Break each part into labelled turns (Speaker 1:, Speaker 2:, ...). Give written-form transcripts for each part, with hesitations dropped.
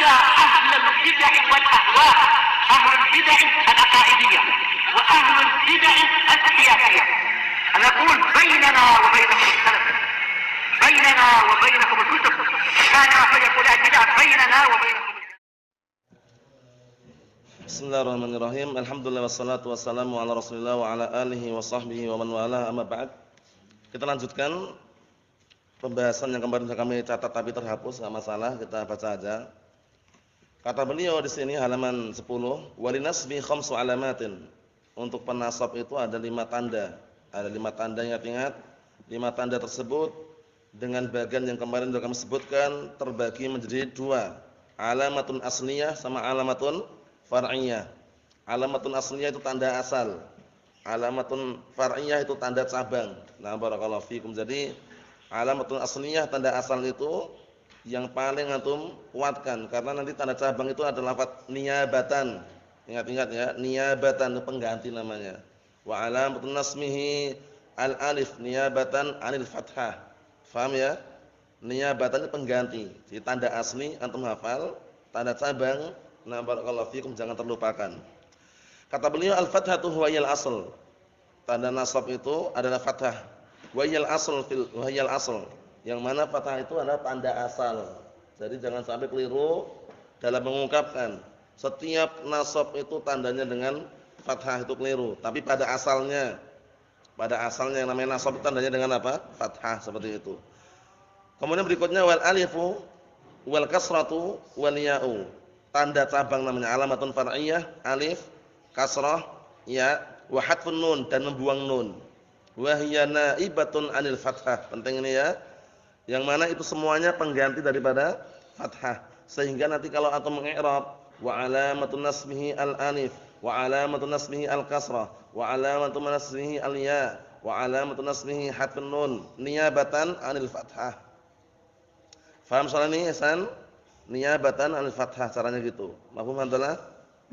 Speaker 1: على أهل البدع والأهواء، أهل البدع العقائدية وأهل البدع السياسية. أنا أقول بيننا وبينكم السلف، بيننا وبينكم الكتب، كان فيقول البدع بيننا وبينكم.
Speaker 2: Bismillahirrahmanirrahim. Alhamdulillah wassalatu wassalamu ala Rasulillah wa ala alihi wa sahbihi wa man wala, amma ba'd. Kita lanjutkan pembahasan yang kemarin sudah kami catat tapi terhapus, enggak masalah, kita baca aja. Kata beliau di sini halaman 10, walinasbi khamsu alamatin. Untuk penasab itu ada 5 tanda. Ada 5 tanda, ingat-ingat. 5 tanda tersebut dengan bagian yang kemarin sudah kami sebutkan terbagi menjadi 2. Alamatun asliyah sama alamatun far'iyah. Alamatun asliyah itu tanda asal. Alamatun far'iyah itu tanda cabang. Nah, barakallahu fikum. Jadi, alamatun asliyah tanda asal itu yang paling antum kuatkan karena nanti tanda cabang itu adalah lafaz niyabatan. Ingat-ingat ya, niyabatan itu pengganti namanya. Wa alamatun nasmihi al-alif niyabatan 'anil fathah. Paham ya? Niyabatan itu pengganti. Jadi tanda asli antum hafal, tanda cabang. Nah, barakallahu fikum, jangan terlupakan. Kata beliau al-fathatu huwayal asl. Tanda nasab itu adalah fathah. Wayal asl wayal asl. Yang mana fathah itu adalah tanda asal. Jadi jangan sampai keliru dalam mengungkapkan. Setiap nasab itu tandanya dengan fathah, itu keliru. Tapi pada asalnya yang namanya nasab tandanya dengan apa? Fathah, seperti itu. Kemudian berikutnya wal alifu wal kasratu wal ya'u. Tanda cabang namanya alamatun far'iyah, alif, kasrah, ya, wa hadfun nun dan membuang nun. Wa hiya naibatun 'anil fathah. Penting ini ya. Yang mana itu semuanya pengganti daripada fathah. Sehingga nanti kalau antum mengi'rab wa alamatun nasbihi al-alif, wa alamatun nasbihi al-kasrah, wa alamatun nasbihi al-ya, wa alamatun nasbihi hadfun nun niyabatan 'anil fathah. Faham soal ini, Hasan? Niyabatan al-fathah, caranya gitu. Mafhum antalah?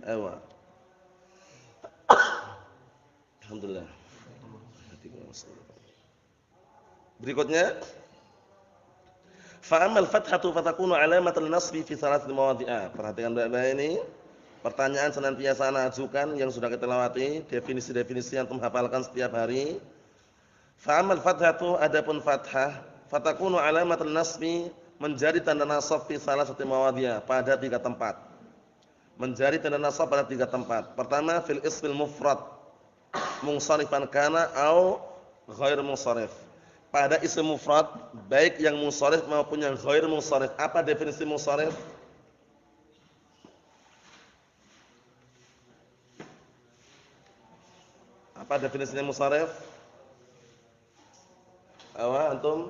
Speaker 2: Ewa. Alhamdulillah. Berikutnya, fa amal fathatu fatakunu alamatal nasbi fi thalathati mawadhi'a. Perhatikan baik-baik ini. Pertanyaan senantiasa ana ajukan yang sudah kita lewati, definisi-definisi yang antum hafalkan setiap hari. Fa amal fathatu, adapun fathah, fatakunu alamatal nasbi, menjadi tanda nasab fi thalathati mawadhi'a, pada 3 tempat. Menjadi tanda nasab pada 3 tempat. Pertama, fil ismil mufrad, munsharifan kana au ghair munsharif. Pada isim mufrad, baik yang munsharif maupun yang ghair munsharif. Apa definisi munsharif? Apa definisinya munsharif? Awa antum?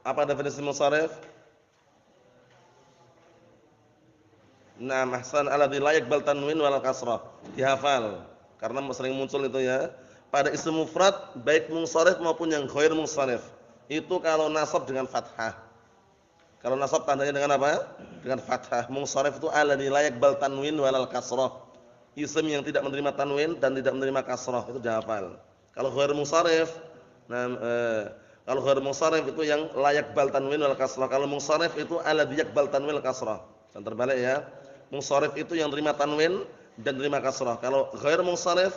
Speaker 2: Apa definisi munsharif? Nah, ahsan, alladzi la yaqbal tanwin wal kasrah. Dihafal karena sering muncul itu ya. Pada isim mufrad baik munsharif maupun yang ghair munsharif. Itu kalau nasab dengan fathah. Kalau nasab tandanya dengan apa? Dengan fathah. Munsharif itu alladzi la yaqbal tanwin wal kasrah. Isim yang tidak menerima tanwin dan tidak menerima kasrah, itu dihafal. Kalau ghair munsharif, kalau ghair munsharif itu yang layak bal tanwin wal kasrah. Kalau munsharif itu alladzi yaqbal tanwin wal kasrah. Dan terbalik ya. Munsharif itu yang terima tanwin dan terima kasrah. Kalau ghair munsharif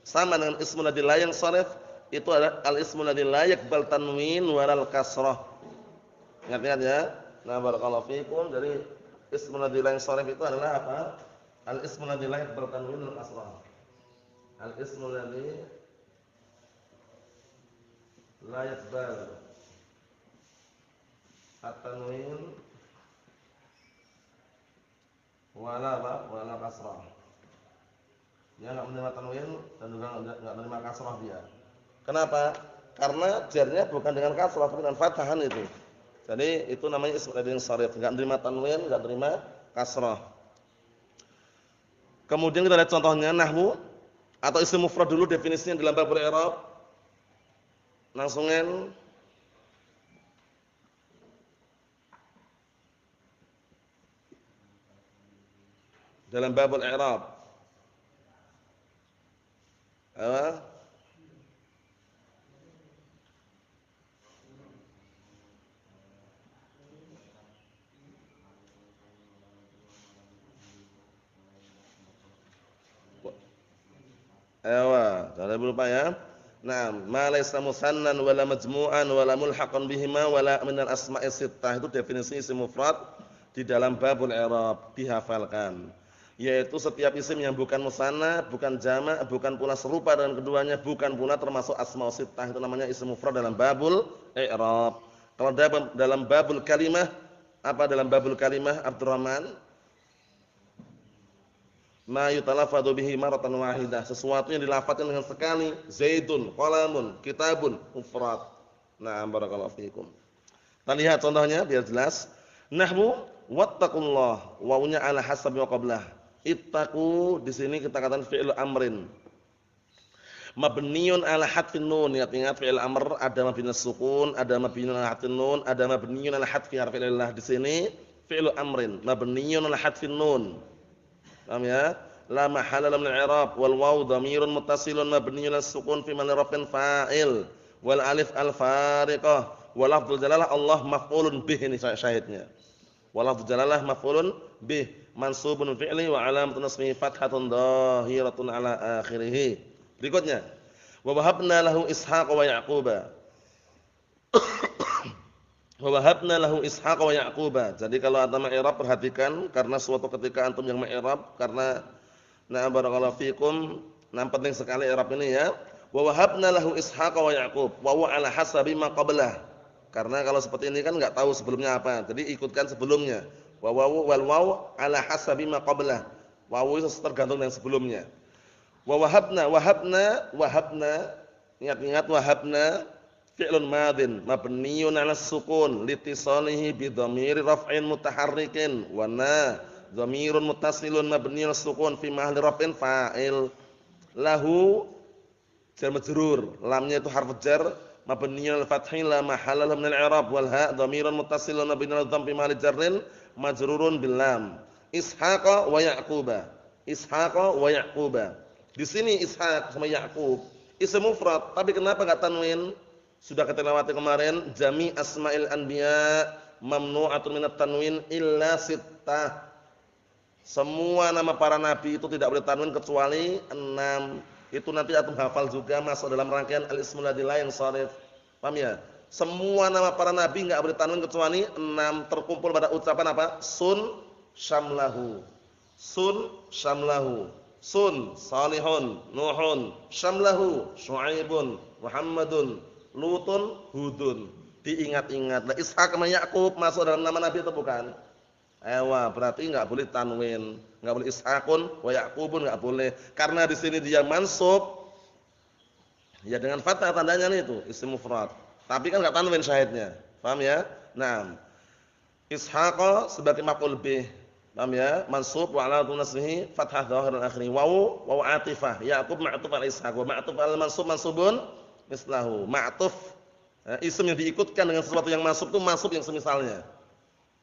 Speaker 2: sama dengan ismul ladzi la yansharif, itu adalah al-ismul ladzi la yaqbal tanwin wal kasrah. Ingat-ingat ya. Nah, barakallahu fikum. Jadi ismul ladzi la yansharif itu adalah apa? Al-ismul ladzi la yaqbal tanwin wal kasrah. Al-ismul ladzi la yaqbal at-tanwin wala kasrah. Dia enggak menerima tanwin dan juga enggak menerima kasrah dia. Kenapa? Karena jarnya bukan dengan kasrah tapi dengan fathahan itu. Jadi itu namanya ism ladzi sharif, enggak menerima tanwin, enggak menerima kasrah. Kemudian kita lihat contohnya nahwu atau isim mufrad dulu definisinya dalam bab i'rab. Langsungin dalam bab i'rab. Apa? Ada berupa ya. Nah, ma laysa musannan wala majmu'an wala mulhaqan bihima wala min al-asma'i sittah, itu definisi isim mufrad di dalam babul i'rab, dihafalkan. Yaitu setiap isim yang bukan musanna, bukan jamak, bukan pula serupa dengan keduanya, bukan pula termasuk asma' sittah, itu namanya isim mufrad dalam babul i'rab. Kalau dalam babul kalimah, apa dalam babul kalimah Abdurrahman? Ma yutalafadhu bihi maratan wahidah, sesuatu yang dilafadzkan dengan sekali. Zaidun, qalamun, kitabun, mufrad. Na'am, barakallahu fiikum. Kita lihat contohnya biar jelas. Nahwu wattaqullah, wawunya ala hasabi wa qablah. Ittaqu di sini kita katakan fi'il amrin. Mabniun ala hadfin nun, ingat-ingat fi'il amr ada mabni sukun, ada mabniun ala hadfin nun, ada mabniun ala hadfi harfi illah. Di sini fi'il amrin mabniun ala hadfin nun. Paham ya? La mahala min al-i'rab wal waw dhamirun muttasilun mabniun as-sukun fi man rafin fa'il wal alif al-fariqah wal lafdzul jalalah Allah maf'ulun bih, ini syahidnya. Wal lafdzul jalalah maf'ulun bih mansubun fi'li wa alamatun nasbihi fathatun dhahiratun ala akhirih. Berikutnya, wa wahabna lahu Ishaq wa Yaquba. Wa wahabna lahu Ishaq wa Yaquba. Jadi kalau antum i'rab perhatikan, karena suatu ketika antum yang i'rab, karena na'am barakallahu fikum, penting sekali i'rab ini ya. Wa wahabna lahu Ishaq wa Yaqub wa huwa ala hasabi ma qablah. Karena kalau seperti ini kan enggak tahu sebelumnya apa. Jadi ikutkan sebelumnya. Wa wal waw ala hasabi ma qablah. Waw itu tergantung dengan sebelumnya. Wa wahabna ingat-ingat wahabna fi'lun madin mabniun 'ala sukun litisalihi bi dhamiri raf'in mutaharrikin wa na dhamirun muttasilun mabniun 'ala sukun fi mahalli raf'in fa'il. Lahu jar majrur, lamnya itu harf jar mabniun 'ala fathi la mahalla lahu min al-i'rab wal ha dhamirun muttasilun mabniun 'ala dhamm fi mahalli jarrin majrurun bil lam. Ishaqa wa Yaquba. Ishaqa wa Yaquba. Di sini Ishaq sama Yaqub isim mufrad, tapi kenapa enggak tanwin? Sudah kita lewati kemarin, jami asma'il anbiya mamnu'atun minat tanwin illa sittah. Semua nama para nabi itu tidak boleh tanwin kecuali 6. Itu nanti antum hafal juga, masuk dalam rangkaian al-ismul ladzi la yansharif. Paham ya? Semua nama para nabi enggak boleh tanwin kecuali 6, terkumpul pada ucapan apa? Sun syamlahu. Sun syamlahu. Sun salihun, nuhun, syamlahu, syuaibun, muhammadun, Lutun, Hudun. Diingat-ingat. Nah, Ishaq sama Yaqub masuk dalam nama nabi atau bukan? Ewa, berarti enggak boleh tanwin. Enggak boleh Ishaqun wa Yaqubun, enggak boleh. Karena di sini dia mansub. Ya dengan fathah tandanya nih itu, isim mufrad. Tapi kan enggak tanwin syahidnya. Paham ya? Nah, Ishaq sebagai maf'ul bih. Paham ya? Mansub wa alamatun nasbihi fathah dhahir dan akhir. Waw atifah. Yaqub ma'tuf ala Ishaq wa ma'tuf al mansub mansubun mislahu. Ma'tuf isim yang diikutkan dengan sesuatu yang mansub itu mansub yang semisalnya.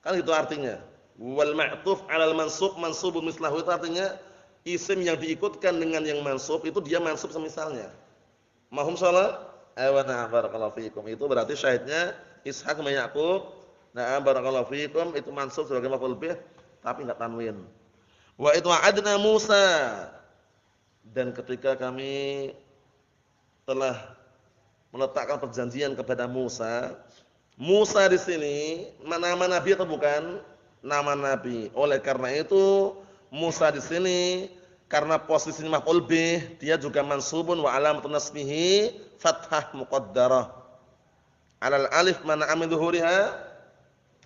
Speaker 2: Kan itu artinya. Wal ma'tuf 'alal mansub mansubun mislahu, itu artinya isim yang diikutkan dengan yang mansub itu dia mansub semisalnya. Mahum shalah? Wa na'am barakallahu fikum. Itu berarti syahidnya Ishaq wa Yaqub. Na'am barakallahu fikum itu mansub sebagai maf'ul bih tapi enggak tanwin. Wa itu adna Musa, dan ketika kami telah meletakkan perjanjian kepada Musa. Musa di sini nama nabi atau bukan? Nama nabi. Oleh karena itu Musa di sini karena posisinya maf'ul bih, dia juga mansubun wa alamatun nasbihi fathah muqaddarah. 'Alal alif mana min dhuhuriha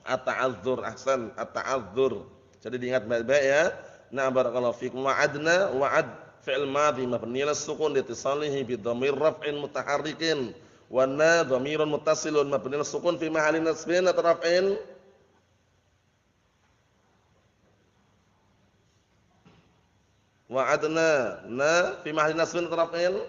Speaker 2: at-ta'azzur. Ahsan, at-ta'azzur. Jadi diingat baik-baik ya. Nah, barakallahu fikum. Wa'adna, wa'ad fi'il madhi mabni 'ala sukun litisalihi bi dhamir raf'in mutaharrikin wa na dhamirun muttasilun mabni 'ala sukun fi mahalli nasbin atau raf'in. Wa'adna na fi mahalli nasbin atau raf'in,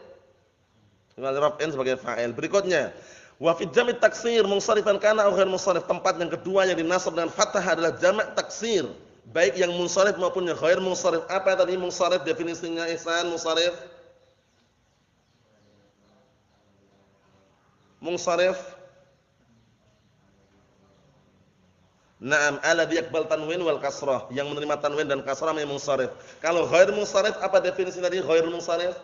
Speaker 2: fi mahalli raf'in sebagai fa'il. Berikutnya, wa fi jam'i taksir munsharifan kana aw ghair munsharif. Tempat yang kedua yang dinasab dengan fathah adalah jamak taksir, baik yang munsharif maupun yang ghair munsharif. Apa tadi munsharif definisinya Ihsan? Munsharif, munsharif, na'am, alladzi yaqbal tanwin wal kasrah, yang menerima tanwin dan kasrah memang munsharif. Kalau ghair munsharif apa definisi tadi ghair munsharif?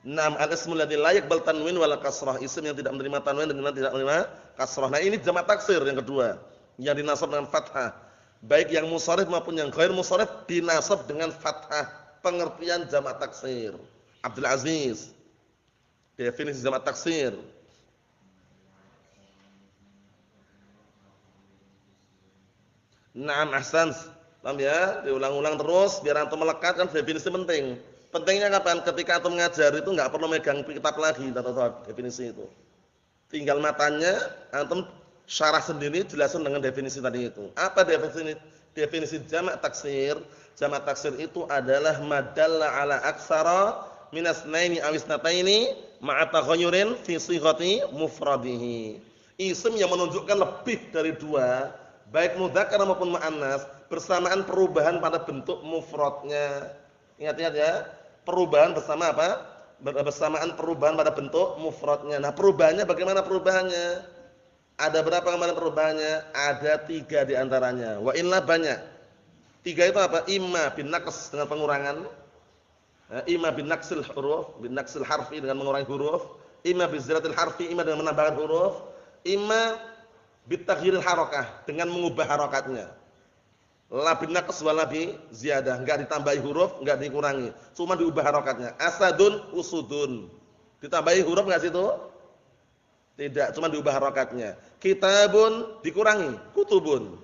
Speaker 2: Naam, al-ismul ladzi la yaqbal tanwin wala kasrah, isim yang tidak menerima tanwin dan tidak menerima kasrah. Nah, ini jamak taksir yang kedua, yang dinasab dengan fathah. Baik yang musharif maupun yang ghair musharif dinasab dengan fathah. Pengertian jamak taksir. Abdul Aziz. Definisi jamak taksir. Naam, ahsans. Paham ya? Diulang-ulang terus biar antum melekat, kan definisi penting. Pentingnya kapan? Ketika antum ngajar itu enggak perlu megang kitab lagi, tahu definisi itu. Tinggal matanya antum syarah sendiri, jelasin dengan definisi tadi itu. Apa definisi? Definisi jamak taksir. Jamak taksir itu adalah madalla ala aksara min asnaini aw isnataini ma'a taghayyurin fi shighati mufradihi. Isim yang menunjukkan lebih dari dua, baik mudzakkar maupun muannas, bersamaan perubahan pada bentuk mufradnya. Ingat-ingat ya. Perubahan bersama apa? Bersamaan perubahan pada bentuk mufradnya. Nah, perubahannya bagaimana perubahannya? Ada berapa kemarin perubahannya? Ada 3 di antaranya. Wa illa banyak. 3 itu apa? Imma bin naqs dengan pengurangan. Imma bin naqsil huruf, bin naqsil harfi dengan mengurangi huruf. Imma bi ziyadatil harfi, imma dengan menambahkan huruf. Imma bit taghyiril harakah, dengan mengubah harakatnya. La bin naqs wa la bi ziyadah, enggak ditambahi huruf, enggak dikurangi, cuma diubah harakatnya. Asadun usudun. Ditambahi huruf enggak situ? Tidak, cuma diubah harakatnya. Kitabun dikurangi, kutubun.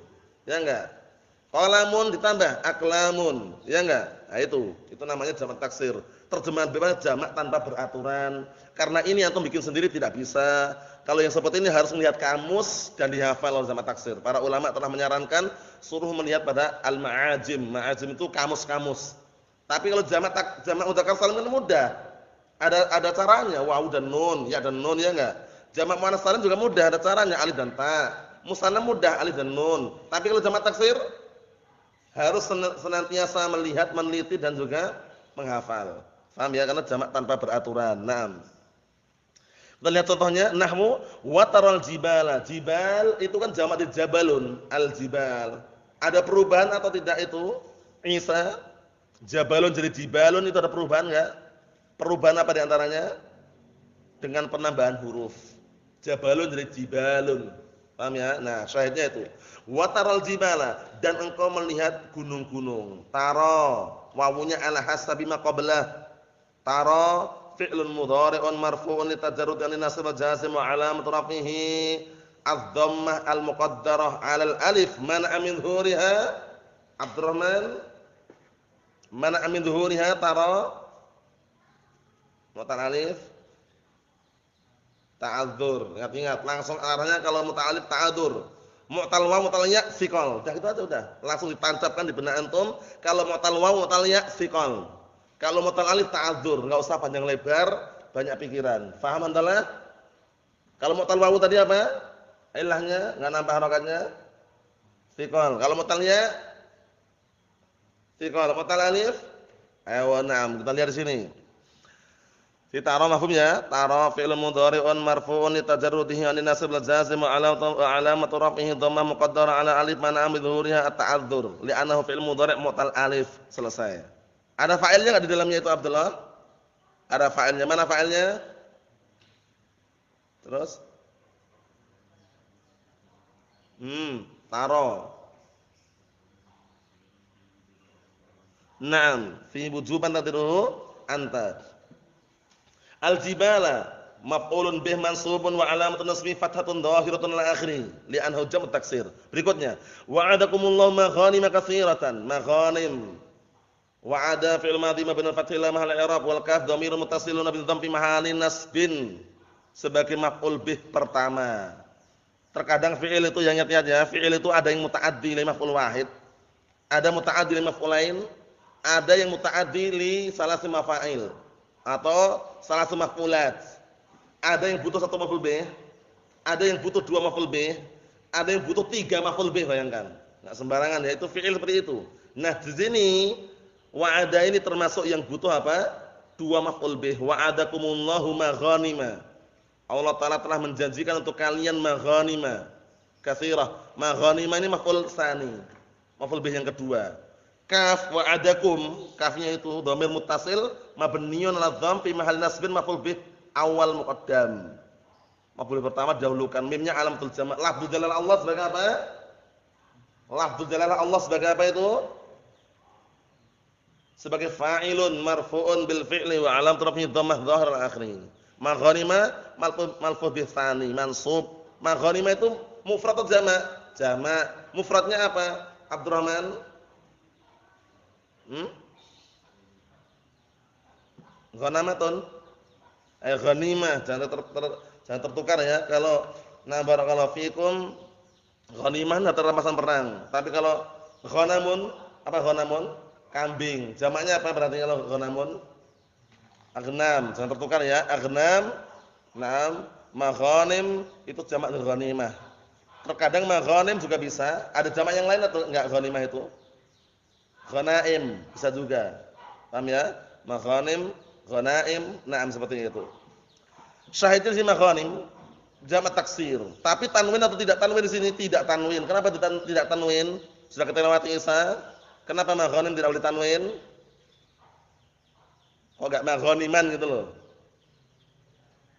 Speaker 2: Ya enggak? Qalamun ditambah, aklamun. Ya enggak? Nah itu namanya jamak taksir. Terjemahan bebas jamak tanpa beraturan. Karena ini antum bikin sendiri tidak bisa. Kalau yang seperti ini harus melihat kamus dan dihafal oleh jamak taksir. Para ulama telah menyarankan suruh melihat pada al-ma'ajim. Ma'ajim itu kamus-kamus. Tapi kalau jamak mudzakkar salim itu mudah. Ada caranya, wawu dan nun, ya dan nun, ya enggak? Jamak muannas salim juga mudah, ada caranya, alif dan ta. Musanna mudah, alif dan nun. Tapi kalau jamak taksir harus senantiasa melihat, meneliti dan juga menghafal. Paham ya? Karena jamak tanpa beraturan. Naam. Kita lihat contohnya, nahwu wataral jibala. Jibal itu kan jamak dari jabalun, al-jibal. Ada perubahan atau tidak itu? Isa, jabalun jadi jibalun, itu ada perubahan enggak? Perubahan apa di antaranya? Dengan penambahan huruf. Jabalun jadi jibalun. Paham ya? Nah, syahidnya itu. Wataral jibala, dan engkau melihat gunung-gunung. Tara, wawunya ala hasabi ma qablah. Tara fi'lun mudhari'un marfu'un litajarrud an nasb jazim wa alamatu rafihi adh-dhammah al-muqaddarah 'ala al-alif mana min dhuhuriha. Abdurrahman, mana min dhuhuriha tara mutal alif ta'adzur. Ingat-ingat, langsung arahnya kalau mutal alif ta'adzur. Mu'tal waw mu'tal ya siqal. Udah gitu aja udah. Langsung ditancapkan di benak antum. Kalau mu'tal waw mu'tal ya siqal. Kalau mu'tal alif ta'adzur, enggak usah panjang lebar, banyak pikiran. Faham antalah? Kalau mu'tal waw tadi apa? Ilahnya enggak nambah harakatnya. Siqal. Kalau mu'tal ya siqal. Mu'tal alif na'am. Kita lihat di sini. Di tara mafhum ya? Tara fi'lun mudhari'un marfu'un li tajarrudihi 'an nasb al-jazim wa 'alamatu raf'ihi dhammah muqaddarah 'ala alif man'a min dhuhuriha at-ta'adzur li'annahu fi'l mudhari' mu'tal alif. Selesai. Ada fa'ilnya enggak di dalamnya itu Abdullah? Ada fa'ilnya. Mana fa'ilnya? Terus? Tara. Naam, fi wujuban tadruhu anta. Al-jibala maf'ulun bih mansubun wa alamatun nasbi fathatun dhahiratun ala akhirih li'annahu jamu taksir. Berikutnya, wa'adakumullahu maghanim katsiratan. Maghanim. Wa'ada fi'il madhi mabni al-fath la mahalla i'rab wal kaf dhamirun muttasilun bi dhammi mahalin nasbin sebagai maf'ul bih pertama. Terkadang fi'il itu yang ingat-ingat ya, fi'il itu ada yang muta'addi li maf'ul wahid, ada muta'addi li maf'ulain, ada yang muta'addi li salasi mafa'il atau salah satu maf'ulat. Ada yang butuh 1 maf'ul bih, ada yang butuh 2 maf'ul bih, ada yang butuh 3 maf'ul bih, bayangkan. Enggak sembarangan ya, itu fi'il seperti itu. Nah, di sini wa'ada ini termasuk yang butuh apa? 2 maf'ul bih. Wa'adakumullahu maghanima. Allah Taala telah menjanjikan untuk kalian maghanima katsirah. Maghanima ini maf'ul tsani, maf'ul bih yang kedua. kaf wa'adakum, kafnya itu dhamir muttasil mabniun 'ala dhamm fi mahall nasbin maf'ul bih awal muqaddam. Maf'ul pertama dahulukan, mimnya alamatul jama'. Lafdzul jalalah Allah sebagai apa? Lafdzul jalalah Allah sebagai apa itu? Sebagai fa'ilun marfu'un bil fi'li wa alamatu raf'ihi dhammah dhahir al-akhir. Maghanima malfu bih tsani mansub. Maghanima itu mufrad atau jama'? Jama'. Mufradnya apa? Abdurrahman? Ghanamatun. Ghanimah, jangan tertukar ya. Kalau barakallahu fikum ghanimah ada rampasan perang. Tapi kalau ghanamun, apa ghanamun? Kambing. Jamaknya apa berarti kalau ghanamun? Aghnam, jangan tertukar ya. Aghnam, naam, maghanim itu jamak ghanimah. Terkadang maghanim juga bisa. Ada jamak yang lain atau enggak ghanimah itu? Ghanaim bisa juga. Paham ya? Maghanim, ghanaim, naam seperti itu. Syahidul si maghanim jamak taksir. Tapi tanwin atau tidak tanwin di sini? Tidak tanwin. Kenapa tidak tanwin? Sudah kita lewati Isa. Kenapa maghanim tidak boleh tanwin? Kok enggak maghaniman gitu loh.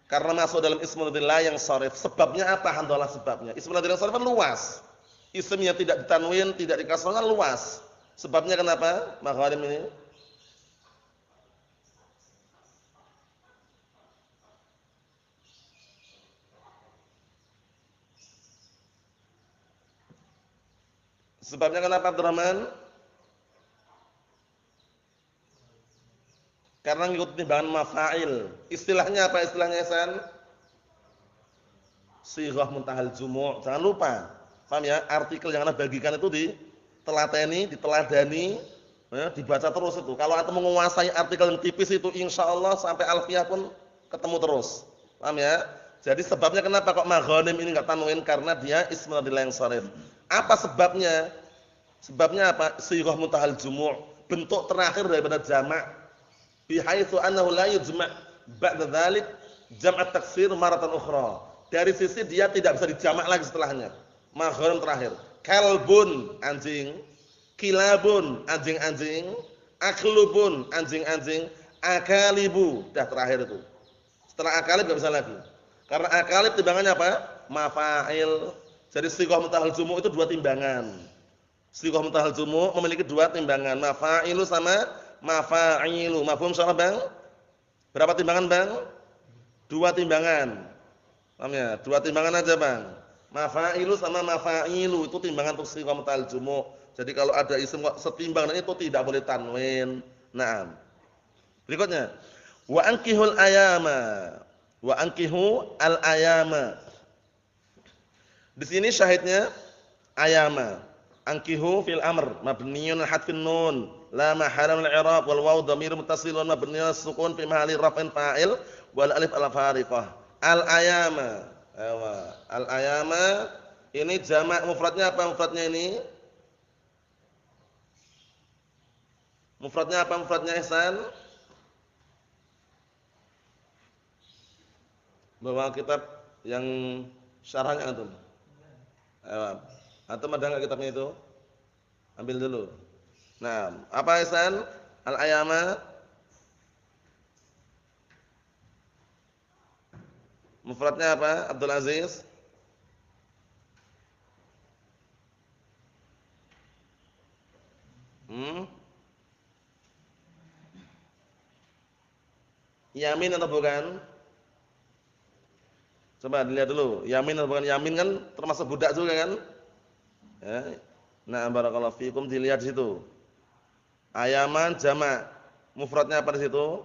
Speaker 2: Karena masuk dalam ismul ladzi yang sharif. Sebabnya apa? Handalah sebabnya. Ismul ladzi yang sharif kan luas. Isimnya tidak ditanwin, tidak dikasrahkan luas. Sebabnya kenapa? Maghanim ini. Sebabnya kenapa Abdurrahman? Karena ngikut timbangan mafa'il. Istilahnya apa istilahnya Ihsan? Shighah muntahal jumu'. Jangan lupa. Paham ya? Artikel yang Anda bagikan itu diteladani, ya, dibaca terus itu. Kalau Anda menguasai artikel yang tipis itu insyaallah sampai alfiyah pun ketemu terus. Paham ya? Jadi sebabnya kenapa kok maghanim ini enggak tanwin? Karena dia ismul ladzi yang sharif. Apa sebabnya? Sebabnya apa? Shighah muntahal jumu', bentuk terakhir daripada jamak. Bihaitsu annahu la yujma' ba'da dzalik jam'at taksir maratan ukhra. Dari sisi dia tidak bisa dijamak lagi setelahnya. Maghanim terakhir. Kalbun anjing, kilabun anjing-anjing, aklubun anjing-anjing, akalibu dah terakhir itu. Setelah akalib enggak bisa lagi. Karena akalib timbangannya apa? Mafa'il. Jadi shighah muntahal jumu' itu dua timbangan. Shighah muntahal jumu' memiliki dua timbangan, mafa'ilu sama mafa'ilu. Mafhum insyaallah, Bang? Berapa timbangan, Bang? Dua timbangan. Paham ya? Dua timbangan aja, Bang. Mafa'ilu sama mafa'ilu itu timbangan untuk shighah muntahal jumu'. Jadi kalau ada isim kok setimbang itu tidak boleh tanwin. Naam. Berikutnya, wa ankihul ayama. Wa ankihu al ayama. Di sini syahidnya ayama. Ankihu fil amr mabniun al hadfin nun la mahala min al i'rab wal waw dhamir muttasilun mabniun al sukun fi mahalli raf'in fa'il wal alif al fariqah. Al ayama. Al ayama ini jamak, mufradnya apa mufradnya ini? Mufradnya apa mufradnya Ihsan? Bawa kitab yang syarahnya antum. Antum ada enggak kitabnya itu? Ambil dulu. Nah, apa Ihsan? Al ayama mufradnya apa? Abdul Aziz. Yamin atau bukan? Coba dilihat dulu. Yamin atau bukan? Yamin kan termasuk budak juga kan? Ya. Nah, barakallahu fikum, dilihat di situ. Ayaman jamak. Mufradnya apa di situ?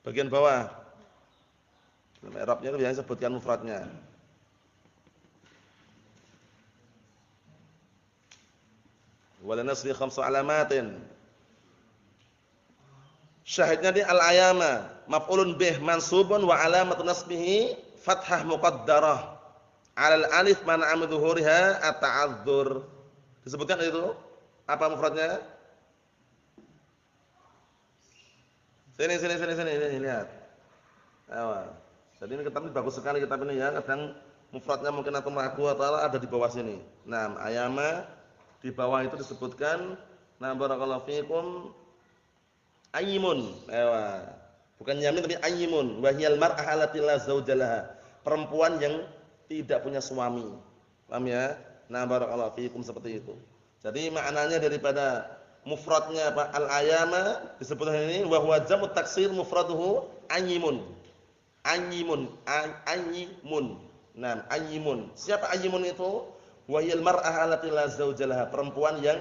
Speaker 2: Bagian bawah. I'rabnya itu biasanya sebutkan mufradnya. Wala nasbi khamsu alamatin. Syahidnya di al-ayama, maf'ulun bih mansubun wa alamatu nasbihi fathah muqaddarah 'alal alif man'a min dhuhuriha at-ta'adzur. Disebutkan itu apa mufradnya? Sini lihat. Ayo. Jadi ini kitab ini bagus sekali kitab ini ya. Kadang mufradnya mungkin atau ragu atau ada di bawah sini. Nah, ayama di bawah itu disebutkan Nah, barakallahu fikum. Ayyimun. Bukan yamin tapi ayyimun. Wa hiyal mar'ah allati la zawja laha. Perempuan yang tidak punya suami. Paham ya? Nah, barakallahu fikum seperti itu. Jadi maknanya daripada mufradnya apa? Al-ayama disebutkan ini wa huwa jam'ut taksir mufraduhu ayyimun. Ayyimun, ayyimun. Nah, ayyimun. Siapa ayyimun itu? Wa hiyal mar'ah allati la zawja laha. Perempuan yang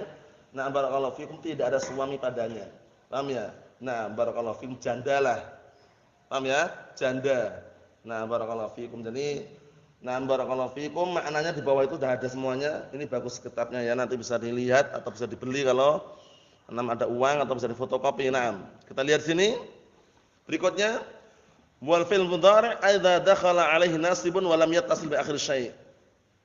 Speaker 2: nah barakallahu fikum tidak ada suami padanya. Paham ya? Nah, barakallahu fikum jandalah. Paham ya? Janda. Nah, barakallahu fikum. Jadi, nah barakallahu fikum maknanya di bawah itu sudah ada semuanya. Ini bagus kitabnya ya, nanti bisa dilihat atau bisa dibeli kalau ada uang atau bisa difotokopi. Nah, kita lihat sini. Berikutnya, wal fi'l mudhari' idza dakhala 'alaihi nasibun wa lam yattasil bi akhir syai'.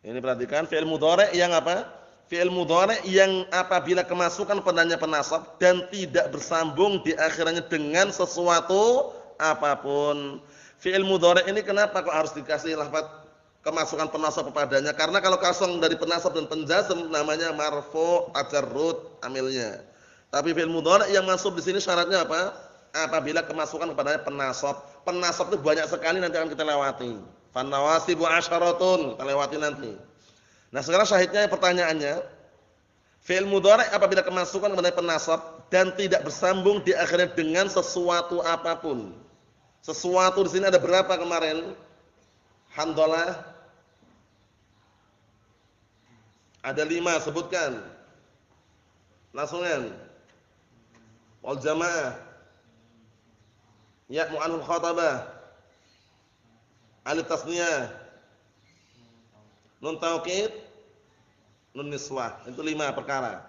Speaker 2: Ini perhatikan fi'il mudhari' yang apa? Fi'il mudhari' yang apabila kemasukan padanya penasab dan tidak bersambung di akhirnya dengan sesuatu apapun. Fi'il mudhari' ini kenapa kok harus dikasih lafaz kemasukan penasab padanya? Karena kalau kosong dari penasab dan penjazm namanya marfu' tajarrud amilnya. Tapi fi'il mudhari' yang masuk di sini syaratnya apa? Apabila kemasukan kepadanya penasab. Penasab itu banyak sekali, nanti akan kita lewati. Fan nawasibu asyaratun, kita lewati nanti. Nah, sekarang syahidnya pertanyaannya, fi'il mudhari' apabila kemasukan kepada penasab dan tidak bersambung di akhirnya dengan sesuatu apapun. Sesuatu di sini ada berapa kemarin? Hamdalah. Ada 5, sebutkan. Langsungan. Wal jamaah. Ya mu'anul khatabah. Alif tasniyah. Nun taukid, nun niswah. Itu 5 perkara.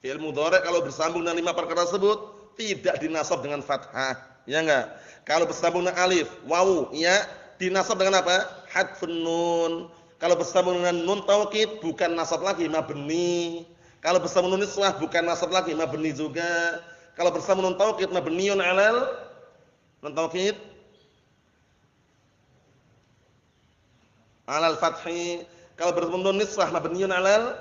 Speaker 2: Fi'il mudhari' kalau bersambung dengan 5 perkara tersebut tidak dinasab dengan fathah, ya enggak? Kalau bersambung dengan alif, wawu, ya, dinasab dengan apa? Hadfun nun. Kalau bersambung dengan nun taukid bukan nasab lagi, mabni. Kalau bersambung nun niswah bukan nasab lagi, mabni juga. Kalau bersambung nun taukid mabniun 'alal nun taukid 'alal fathi. Kalau bersambung nun niswah mabniun 'alal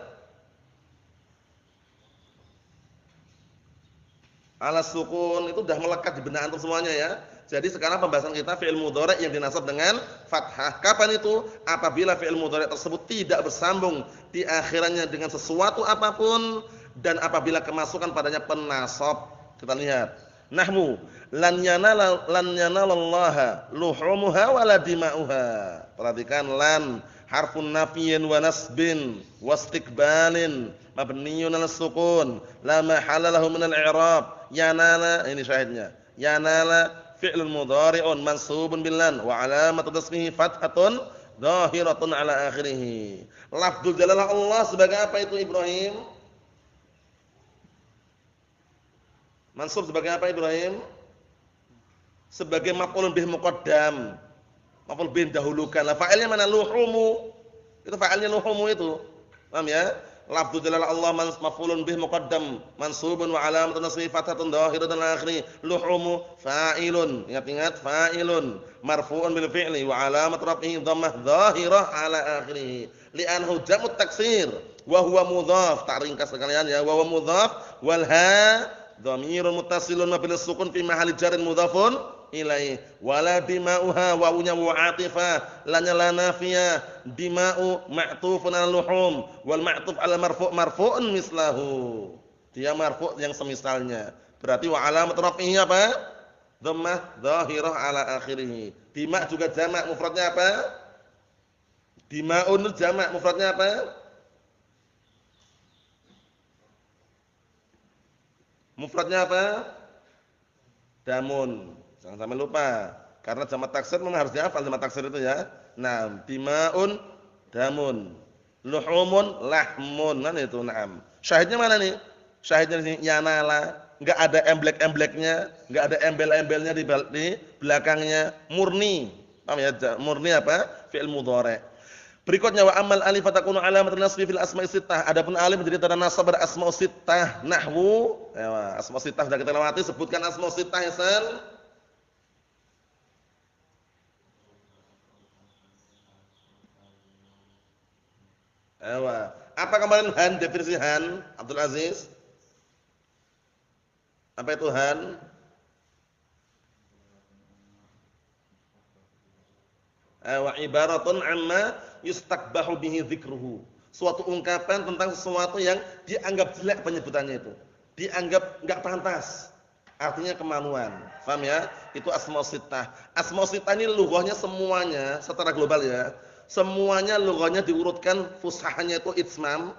Speaker 2: sukun. Itu sudah melekat di benak antum semuanya ya. Jadi sekarang pembahasan kita fi'il mudhari' yang dinasab dengan fathah. Kapan itu? Apabila fi'il mudhari' tersebut tidak bersambung di akhirannya dengan sesuatu apapun dan apabila kemasukan padanya penasab. Kita lihat. Nahmu lan yanalallaha luhumuha wala dima'uha. Perhatikan lan harfun nafyin wa nasbin wastiqbalin mabniyun 'ala sukun la mahalla lahu min al-i'rab. Yanala, ini syahidnya. Yanala fi'lun mudhari'un mansubun bil lan wa 'alamatu tasbihi fathatun dhahiratun 'ala akhirih. Lafdzul jalalah Allah sebagai apa itu Ibrahim? Mansub sebagai apa Ibrahim? Sebagai maf'ulun bih muqaddam. Maf'ul bih dahulukan. Lah fa'ilnya mana? Luhumu. Itu fa'ilnya luhumu itu. Paham ya? Lafdzul jalalah Allah maf'ulun bih muqaddam mansubun wa 'alamatun nasbihi fathatun dhahiratun 'ala akhirih. Luhumu fa'ilun. Ingat-ingat fa'ilun marfu'un bil fi'li wa 'alamat raf'ihi dhammah dhahirah 'ala akhirih. Li'annahu jam'ut taksir wa huwa mudhaf. Tak ringkas sekalian ya. Wa huwa mudhaf wal ha dhamirun muttasilun mabni sukun fi mahalli jarrin mudhafun ilaih. Wala dima'uha wawunya wa atifah lanya la nafiyah. Dima'u ma'tufun 'ala luhum wal ma'tuf 'ala marfu' marfu'un mislahu. Dia marfu' yang semisalnya. Berarti wa alamat raf'ihi apa? Dhammah dhahirah 'ala akhirih. Dima' juga jamak, mufradnya apa? Dima'un jamak, mufradnya apa? Mufradnya apa? Damun. Jangan sampai lupa. Karena jamak taksir memang harus dihafal jamak taksir itu ya. Nah, dima'un damun. Luhumun lahmun. Kan itu, na'am. Syahidnya mana nih? Syahidnya di sini yanala. Enggak ada emblek-embleknya, enggak ada embel-embelnya di belakangnya. Murni. Paham ya? Murni apa? Fi'il mudhari'. Berikutnya wa amal alif fatakunu alamatun nasbi fil asma'i sittah. Adapun alif menjadi tanda nasab pada asma'u sittah. Nahwu, ya, asma'u sittah sudah kita lewati, sebutkan asma'u sittah ya San. Apa kemarin han, definisi han, Abdul Aziz? Apa itu han? Wa ibaratun amma yustakbahu bihi dzikruhu. Suatu ungkapan tentang sesuatu yang dianggap jelek penyebutannya itu. Dianggap enggak pantas. Artinya kemaluan. Paham ya? Itu asmaul sittah. Asmaul sittah ini lughahnya semuanya secara global ya. Semuanya lughahnya diurutkan fushahanya itu itsmam.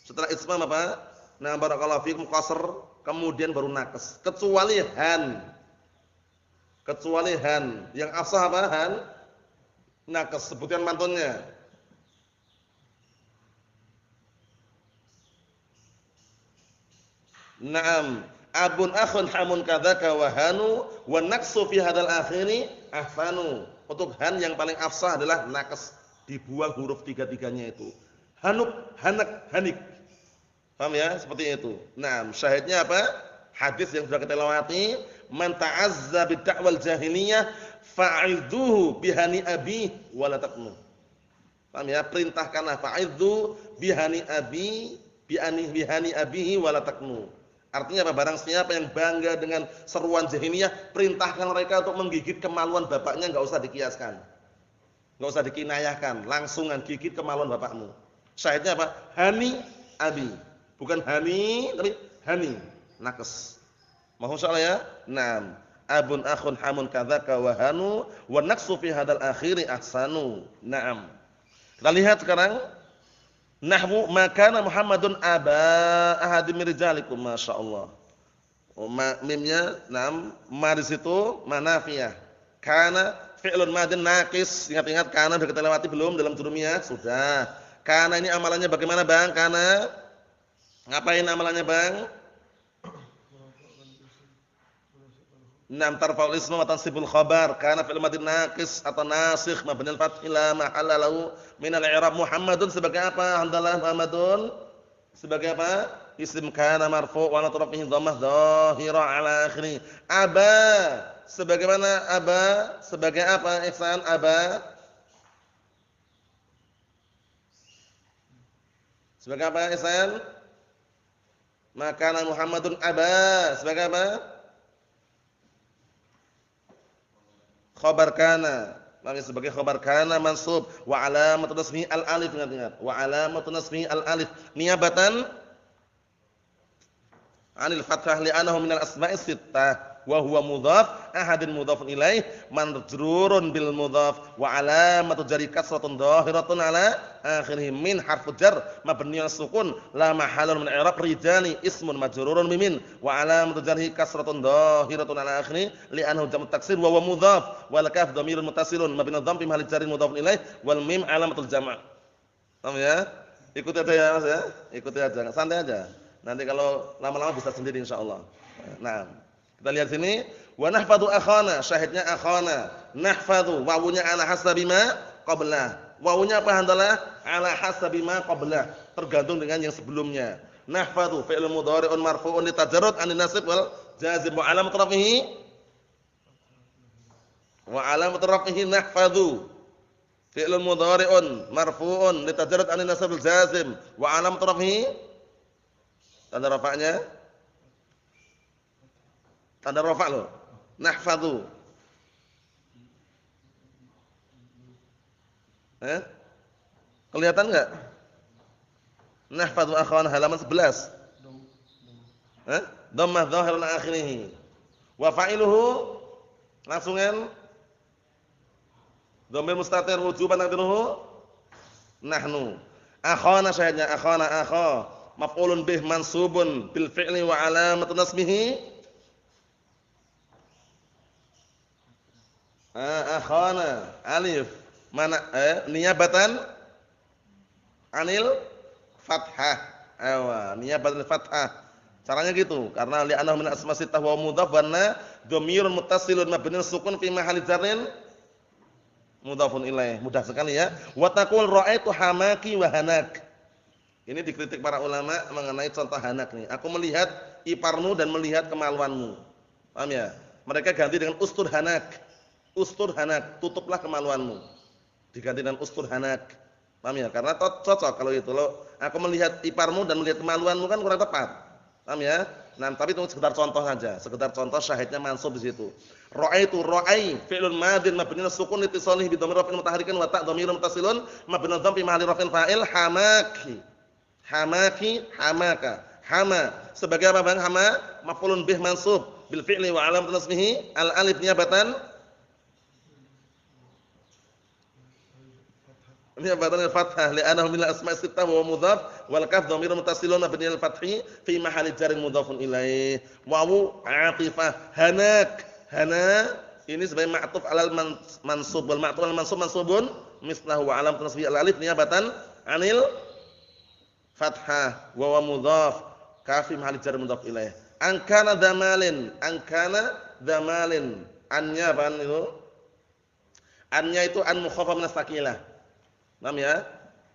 Speaker 2: Setelah itsmam apa? Nah, barakallahu fikum qasr, kemudian baru naqs. Kecuali han. Kecuali han. Yang afsah apa? Han. Naqs, sebutkan mantunnya. Naam, abun akhun hamun kadzaka wa hanu wa naqsu fi hadzal akhiri ahfanu. Untuk han yang paling afsah adalah naqs, dibuang huruf tiga-tiganya itu. Hanuk, hanak, hanik. Paham ya? Seperti itu. Naam, syahidnya apa? Hadis yang sudah kita lewati, man ta'azza bid-da'wal jahiliyah fa'idhuhu bihani abi wa la taqnu. Paham ya? Perintahkanlah fa'idhu bihani abi bihani abihi wa la taqnu. Artinya apa? Barang siapa yang bangga dengan seruan jahiliyah, perintahkan mereka untuk menggigit kemaluan bapaknya, enggak usah dikiaskan. Enggak usah dikinayahkan, langsungan gigit kemaluan bapakmu. Syahidnya apa? Hani abi. Bukan hani, tapi hani. Naqs. Mohon insyaallah ya. Naam. Abun akhun hamun kadzaka wa hanu wa naqsu fi hadzal akhiri ahsanu. Naam. Kita lihat sekarang nahwu makana Muhammadun aba ahadim rijalikum masyaallah. Mimnya naam ma di situ manafiyah. Kana fi'lun madin naqis. Ingat-ingat kana sudah kita lewati belum dalam jurumiyah? Sudah. Kana ini amalannya bagaimana, Bang? Kana ngapain amalannya, Bang? Nam tarfa'ul isma wa tansibul khabar. Kana fi'l madin naqis atau nasikh mabni al-fath ila mahalla lahu min al-i'rab. Muhammadun sebagai apa? Hamdalah Muhammadun sebagai apa? Isim kana marfu' wa natrafihi dhammah dhahira ala akhirih. Aba sebagaimana aba? Sebagai apa? Ihsan aba? Sebagai apa Ihsan? Maka Muhammadun aba sebagai apa? Khabar kana. Maka sebagai khabar kana mansub wa alamatun nasbihi al-alif, ingat-ingat. Wa alamatun nasbihi al-alif niyabatan 'anil fathah li'annahu minal asma'is sittah. Wa huwa mudhaf ahadin mudhafun ilaih majrurun bil mudhaf wa alamatu jarri kasratun dhahiratun ala akhirih min harfu jar mabniun sukun la mahalun min i'rab rijali ismun majrurun bimin wa alamatu jarhi kasratun dhahiratun ala akhirih li'annahu jamu taksir wa huwa mudhaf wal kaf dhamirun muttasilun mabniun dhamm fi mahalli jarrin mudhafun ilaih wal mim alamatul jama'. Paham ya? Ikuti aja ya Mas ya. Ikuti aja, santai aja. Nanti kalau lama-lama bisa sendiri insyaallah. Nah, kita lihat sini, wa nahfadhu akhana, syahidnya akhana. Nahfadhu wawunya ala hasabi ma qablah. Wawunya apa handalah? Ala hasabi ma qablah, tergantung dengan yang sebelumnya. Nahfadhu fi'il mudhari'un marfu'un litajarrud 'anil nasib wal jazim wa alamat rafihi nahfadhu fi'il mudhari'un marfu'un litajarrud 'anil nasib wal jazim wa alamat rafihi tanda rafa'nya tanda rafa' loh. Nahfadhu. Kelihatan enggak? Nahfadhu akhwan halaman 11. Dhammah dhahirun akhirih. Wa fa'iluhu langsungan dhamir mustatir wujuban taqdiruhu nahnu. Akhana syahidnya akhana akha maf'ulun bih mansubun bil fi'li wa alamatun nasbihi akhana alif mana niyabatan anil fathah. Niyabatan fathah. Caranya gitu karena li'annahu min asma sittah wa mudhaf wa dhamirun muttasilun mabniun sukun fi mahalli jarrin mudhafun ilaih. Mudah sekali ya. Wa taqul ra'aitu hamaki wa hanak. Ini dikritik para ulama mengenai contoh hanak nih. Aku melihat iparmu dan melihat kemaluanmu. Paham ya? Mereka ganti dengan ustur hanak. Ustur hanak, tutuplah kemaluanmu. Diganti dengan ustur hanak. Paham ya? Karena cocok kalau itu. Loh, aku melihat iparmu dan melihat kemaluanmu kan kurang tepat. Paham ya? Nah, tapi itu sekedar contoh saja, sekedar contoh syahidnya mansub di situ. Ra'aitu ra'i fi'lun madin mabniun sukun litisalihi bi dhamir raf'in mutaharikin wa ta' dhamirun muttasilun mabniun dhammi mahali raf'in fa'il hamaki. Hamaki, hamaka. Hama sebagai apa Bang? Hama maf'ulun bih mansub bil fi'li wa alamatun nasbihi al alif niyabatan al-fathah li'annahu min al-asma' sittah wa mudhaf wal kaf dhamirun muttasilun mabni al-fathi fi mahalli jarrin mudhafun ilaih. Wawu 'atifah hanak. Hana ini sebagai ma'tuf 'alal mansub wal ma'tuf 'alal mansub mansubun mislahu wa alamatun nasbihi al-alif niyabatan 'anil fathah wa mudhaf kaf fi mahalli jarrin mudhaf ilaih. Angkana dhamalin, angkana dhamalin. Annya apa itu? Annya itu an mukhaffaf min as-saqilah. Paham ya?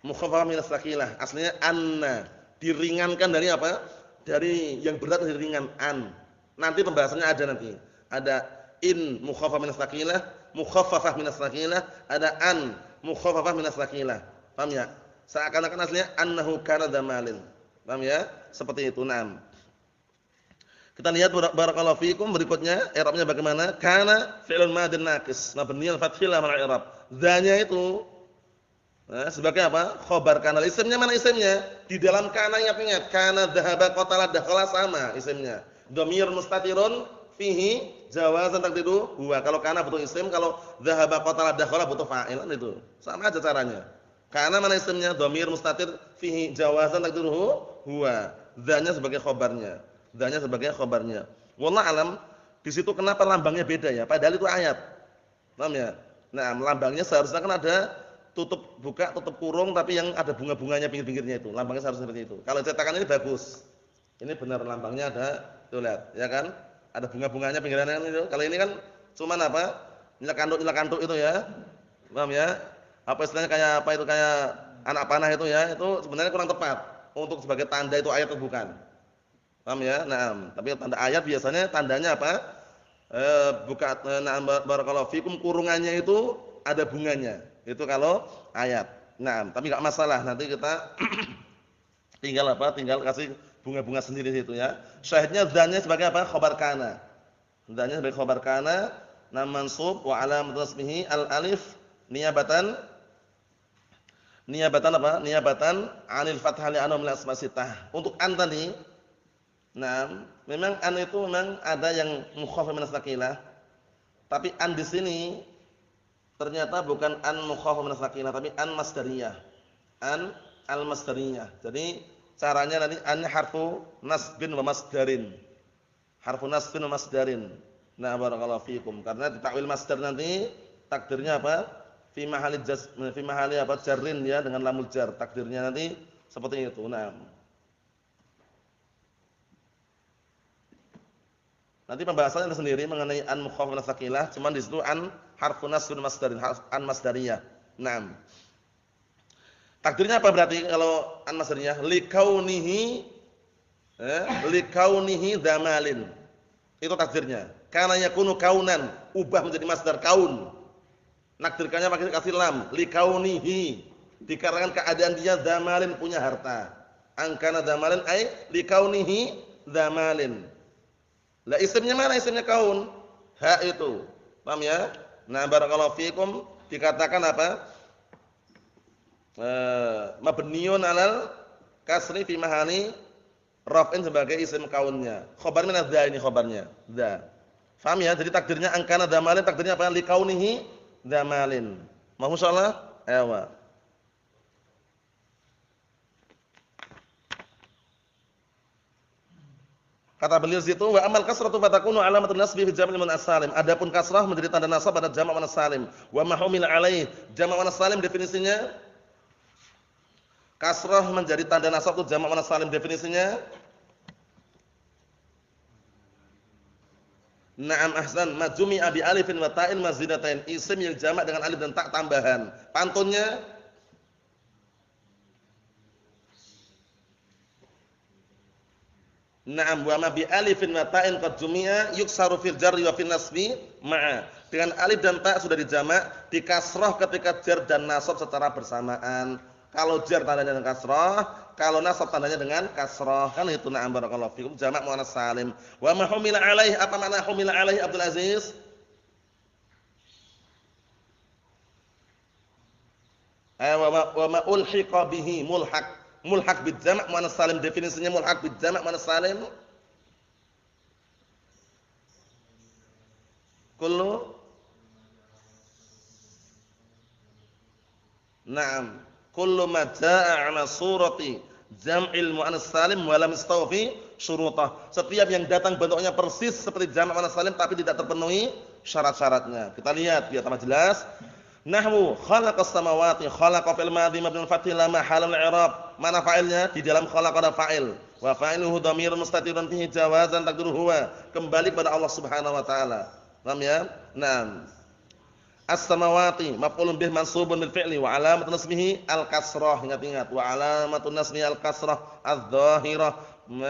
Speaker 2: Mukhaffafah min as-saqilah. Aslinya anna, diringankan dari apa? Dari yang berat dari ringan an. Nanti pembahasannya ada nanti. Ada in mukhaffafah min as-saqilah, mukhaffafah min as-saqilah, ada an mukhaffafah min as-saqilah. Paham ya? Seakan-akan aslinya annahu kana dzamalin. Paham ya? Seperti itu. Naam. Kita lihat barakallahu fikum berikutnya i'rabnya bagaimana? Kana fi'lun madin naqis mabniyan fathil amal i'rab. Dzanya itu sebagai apa? Khobar kana. Isimnya mana isimnya? Di dalam kana ingat-ingat. Kana dhahaba qatala dakhala sama isimnya. Dhamir mustatirun fihi jawazan taqdiru huwa. Kalau kana butuh isim, kalau dhahaba qatala dakhala butuh fa'il itu. Sama aja caranya. Kana mana isimnya? Dhamir mustatir fihi jawazan taqdiru huwa. Dzanya sebagai khobarnya. Dzanya sebagai khobarnya. Wallahu alam, di situ kenapa lambangnya beda ya? Padahal itu ayat. Paham ya? Nah, lambangnya seharusnya kan ada tutup buka, tutup kurung, tapi yang ada bunga-bunganya pinggir-pinggirnya itu. Lambangnya seharusnya seperti itu. Kalau cetakan ini bagus. Ini benar lambangnya ada, tuh lihat, ya kan? Ada bunga-bunganya pinggirannya itu. Kalau ini kan cuman apa? Nyelakanduk itu ya. Paham ya? Apa istilahnya kayak apa itu kayak anak panah itu ya. Itu sebenarnya kurang tepat untuk sebagai tanda itu ayat atau bukan. Paham ya? Nah, tapi tanda ayat biasanya tandanya apa? Buka na'am barakallahu fikum kurungannya itu ada bunganya. Itu kalau ayat. Nah, tapi enggak masalah. Nanti kita tinggal apa? Tinggal kasih bunga-bunga sendiri situ ya. Syahidnya dzanya sebagai apa? Khabar kana. Dzanya sebagai khabar kana, nam mansub wa alamat nasbihi al alif niyabatan apa? Niyabatan 'anil fathah li anna min asma sittah. Untuk an tadi, nah, memang an itu memang ada yang mukhaffaf min as-saqilah. Tapi an di sini ternyata bukan an mukhaffaf min as-saqilah tapi an masdariyah. An al-masdariyah. Jadi caranya nanti an harfu nasbin wa masdarin. Harfu nasbin wa masdarin. Nah, barakallahu fikum. Karena ditakwil masdar nanti takdirnya apa? Fi mahali apa? Jarrin ya dengan lamul jar. Takdirnya nanti seperti itu. Nah. Nanti pembahasannya sendiri mengenai an mukhaffaf min as-saqilah, cuman di situ an harfu nasbin masdarin, an masdariyah. Naam. Takdirnya apa berarti kalau an masdariyah? Likaunihi dzamalin. Itu takdirnya. Kana yakunu kaunan, ubah menjadi masdar kaun. Nakdirkannya pakai kasih lam, likaunihi. Dikarenakan keadaan dia dzamalin punya harta. Angkana dzamalin ai likaunihi dzamalin. Lah isimnya mana? Isimnya kaun. Ha itu. Paham ya? Nah, barakallahu fikum dikatakan apa? Mabniun 'alal kasri fi mahali raf'in sebagai isim kaunnya. Khabar min adza ini khabarnya. Dza. Paham ya? Jadi takdirnya angkana dzamalin, takdirnya apa? Li kaunihi dzamalin. Mohon insyaallah. Ayo. Kata beliau situ wa amal kasratu fatakunu alamatun nasbi fi jam'il muannas salim. Adapun kasrah menjadi tanda nasab pada jamak muannas salim. Wa ma humila alaih. Jamak muannas salim definisinya kasrah menjadi tanda nasab itu jamak muannas salim definisinya Na'am ahsan majumi abi alifin wa ta'in mazidatain. Isim yang jamak dengan alif dan ta tambahan. Pantunnya Na'am wa ma bi alifin wa ta'in qad jumi'a yuksaru fil jarri wa fil nasbi ma'a. Dengan alif dan ta sudah dijamak, dikasrah ketika jar dan nasab secara bersamaan. Kalau jar tandanya dengan kasrah, kalau nasab tandanya dengan kasrah. Kan itu na'am barakallahu fikum jamak muannats salim. Wa ma humila alaih, apa makna humila alaih Abdul Aziz? Wa ma ulhiqa bihi mulhaq. Mulhaq bil jamak muannats salim, definisinya mulhaq bil jamak muannats salim. Kullu Naam, kullu ma jaa'a 'ala surati jam'il muannats salim wa lam yastawfi syurutah. Setiap yang datang bentuknya persis seperti jamak muannats salim tapi tidak terpenuhi syarat-syaratnya. Kita lihat biar tambah jelas. Nahwu khalaqas samawati, khalaqa fil madhi mabniun fathil la mahalal i'rab. Mana fa'ilnya? Di dalam khalaqa ada fa'il. Wa fa'iluhu dhamirun mustatirun fihi jawazan taqdiruhu huwa. Kembali pada Allah Subhanahu wa taala. Paham ya? Naam. As-samawati maf'ulun bih mansubun bil fi'li wa alamatun nasbihi al-kasrah. Ingat-ingat, wa alamatun nasbihi al-kasrah adh-dhahirah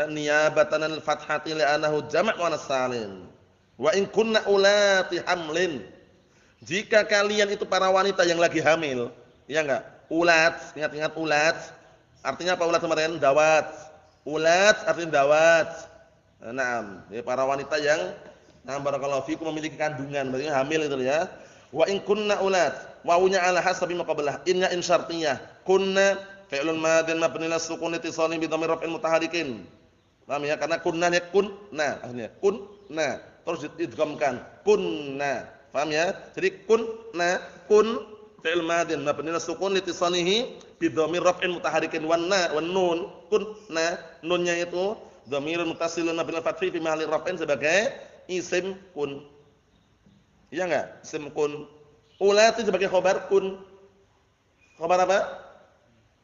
Speaker 2: niyabatan al-fathati li'annahu jama' muannats salim. Wa in kunna ulati hamlin, jika kalian itu para wanita yang lagi hamil, ya enggak? Ulat, ingat-ingat ulat. Artinya apa ulat kemarin? Dawat. Ulat artinya dawat. Naam, ya para wanita yang barakallahu fikum memiliki kandungan, berarti hamil itu ya. Wa in kunna ulat, wawunya ala hasabi ma qablah, inna in syartiyah. Kunna fi'lun madhin mabni ala sukun ittisali bi dhamir raf'in mutaharikin. Paham ya? Karena kunna ya kunna, akhirnya kunna terus diidghamkan kunna. Paham ya? Jadi kunna, kun fi'il madhin mabni ala sukun ittisalihi bi dhamir raf'in mutaharikin wan nun, kunna, nunnya itu dhamirun muttasilun mabni ala fathi fi mahalli raf'in sebagai isim kun. Iya enggak? Isim kun. Ulati sebagai khabar kun. Khabar apa?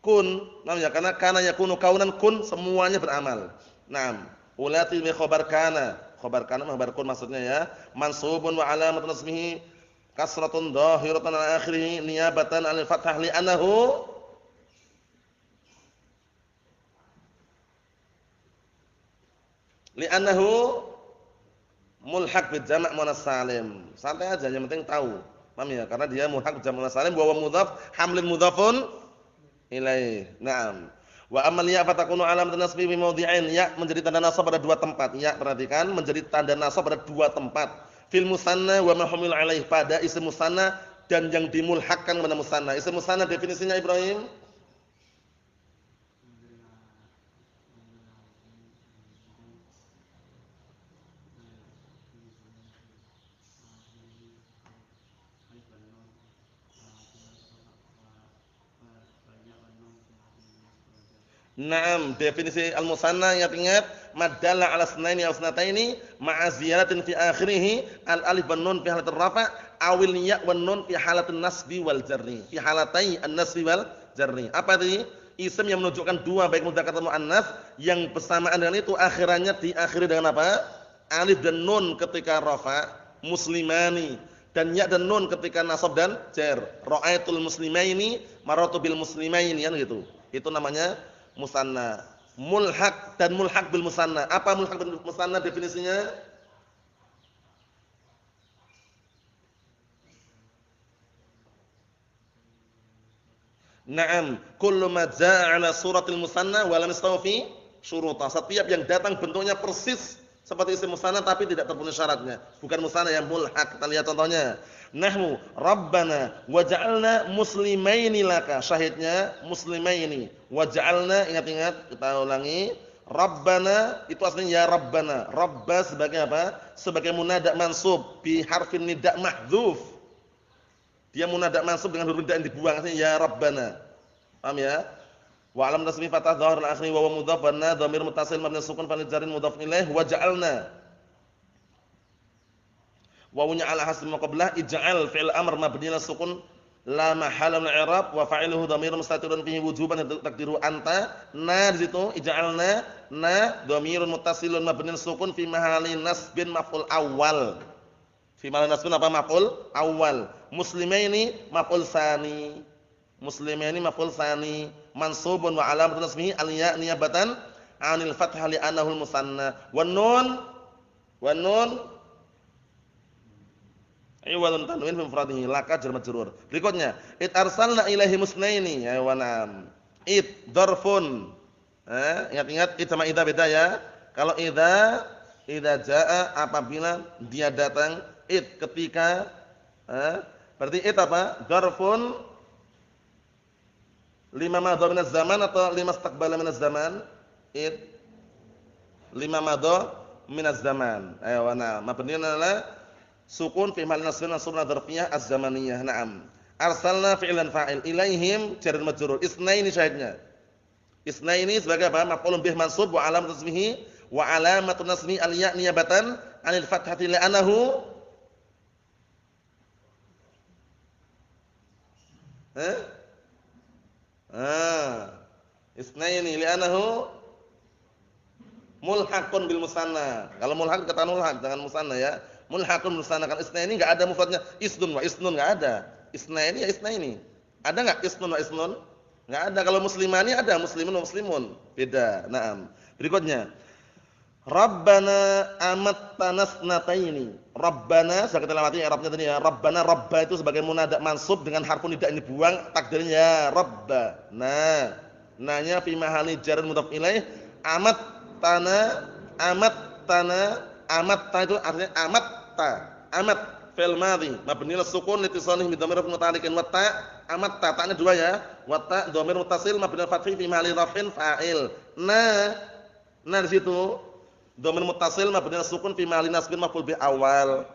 Speaker 2: Kun. Namanya karena kana yakunu kaunan kun semuanya beramal. Naam. Ulati bi khabar kana. Khabar kana khabar kun maksudnya ya. Mansubun wa alamatun nasbihi kasratun dhahiratun ala akhirih niyabatan 'anil fathah li'annahu mulhaq bil jama' muannats salim. Santai aja yang penting tahu. Paham ya? Karena dia mulhaq bil jama' muannats salim wa mudhaf hamlin mudhafun ilaih. Naam. Wa amal ya fatakunu alamatun nasbi bi mawdhi'ain. Ya menjadi tanda nasab pada dua tempat. Ya perhatikan menjadi tanda nasab pada dua tempat. Fil musanna wa ma humil alaih, pada isim musanna dan yang dimulhaqkan kepada musanna. Isim musanna definisinya Ibrahim? Naam, definisi al-musanna ingat-ingat madalla 'ala sunaini aw sunataini ma'a ziyaratin fi akhirih al-alif wan nun fi halatir rafa' awil ya wan nun fi halatin nasbi wal jarri. Fi halatai an-nasbi wal jarri. Apa tadi? Isim yang menunjukkan dua baik mudzakkar atau muannats yang bersamaan dengan itu akhirannya diakhiri dengan apa? Alif dan nun ketika rafa', muslimani, dan ya dan nun ketika nasab dan jar. Ra'aitul muslimaini marartu bil muslimaini kan gitu. Itu namanya musanna. Mulhaq dan mulhaq bil musanna. Apa mulhaq bil musanna definisinya? Naam, kullu ma jaa'a 'ala suratil musanna wa lam yastawfi syurutah. Setiap yang datang bentuknya persis seperti isim musanna tapi tidak terpenuhi syaratnya. Bukan musanna yang mulhaq. Kita lihat contohnya. Nahmu rabbana waj'alna muslimaini laka. Syahidnya muslimaini. Waj'alna, ingat-ingat, kita ulangi. Rabbana itu aslinya ya rabbana. Rabba sebagai apa? Sebagai munada mansub bi harfin nida' mahdzuf. Dia munada mansub dengan huruf nida' yang dibuang, aslinya ya rabbana. Paham ya? Wa alam tasmi fathah dhahir al-akhir wa mudhaf wa na dhamir muttasil mabni sukun fal jarin mudhaf ilaih waj'alna. Wawunya ala hasbi maqablah ij'al fi'il amr mabni ala sukun la mahala min i'rab wa fa'iluhu dhamirun mustatirun fihi wujuban taqdiru anta. Na di situ ij'alna, na dhamirun muttasilun mabni ala sukun fi mahalli nasbin maf'ul awal. Fi mahalli nasbin apa? Maf'ul awal. Muslimaini maf'ul tsani. Muslimaini maf'ul tsani mansubun wa alamatun nasbihi al-ya' niyabatan 'anil fathah li annahu al-musanna. Wan nun iwalun tanwin fi mufradihi laka jar majrur. Berikutnya, id arsalna ilaihi musnaini. Ya wa na'am. Id dzarfun. Ingat-ingat id sama idza beda ya. Kalau idza jaa apabila dia datang, id ketika berarti id apa? Dzarfun lima madha minaz zaman atau lima istaqbala minaz zaman? Id lima madha minaz zaman. Ayo wa mabniun ala sukun fi mahall nasbin mansubun dzarfiyah az-zamaniyah. Naam. Arsalna fi'lan fa'il ilaihim jar majrur. Isnaini syahidnya. Isnaini sebagai apa? Maf'ulun bih mansub wa alamat nasbihi wa alamatun nasbi al-ya' niyabatan 'anil fathati li'annahu Isnaini li'annahu mulhaqun bil musanna. Kalau mulhaq kata mulhaq jangan musanna ya. Mulhaqun musanna kan isnaini enggak ada mufradnya isnun wa isnun enggak ada. Isnaini ya isnaini. Ada enggak isnun wa isnun? Enggak ada. Kalau muslimani ada muslimun wa muslimun. Beda. Naam. Berikutnya. Rabbana amattana snataini. Rabbana sudah kita lewati i'rabnya tadi ya. Rabbana rabba itu sebagai munada mansub dengan harfun nida ini buang takdirnya rabbana. Nanya fi mahalli jar mudhaf ilaih amattana amatta itu artinya amat fi'il madhi mabni ala sukun litisanihi bi dhamir muta'alliqin wa ta amatta ta'nya dua ya wa ta dhamir muttasil mabni al fathi fi mahalli raf'in fa'il na di situ dhamir muttasil mabni ala sukun fi mahalli nasbin maf'ul bi awal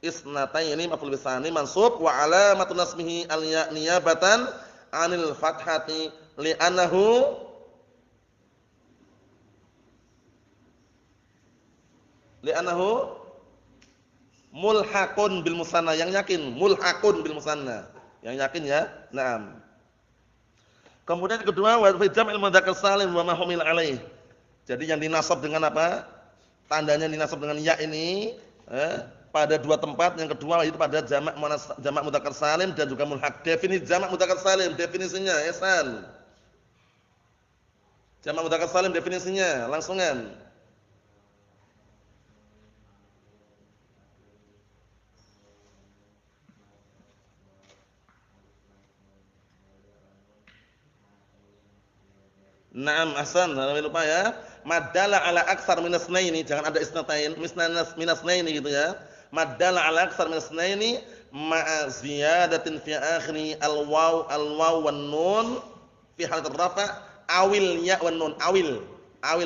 Speaker 2: isnataini maf'ul bi tsani mansub wa alamatun nasbihi al ya niyabatan 'anil fathati li'annahu mulhaqun bil musanna, yang yakin mulhaqun bil musanna, yang yakin ya. Naam. Kemudian yang kedua wa fi jam'il mudzakkar salim wa ma humil alaih. Jadi yang dinasab dengan apa? Tandanya dinasab dengan ya ini pada dua tempat. Yang kedua itu pada jamak mudzakkar salim dan juga mulhaq. Definisi jamak mudzakkar salim definisinya Ihsan. Jamak mudzakkar salim definisinya langsungan. Naam ahsan, jangan lupa ya. Madalla ala aktsar min asnaini, jangan ada isnatain, minasnaini gitu ya. Madalla ala aktsar min asnaini ma'a ziyadatin fi akhiri al-waw wan nun fi halat ar-rafa awil ya wan nun awil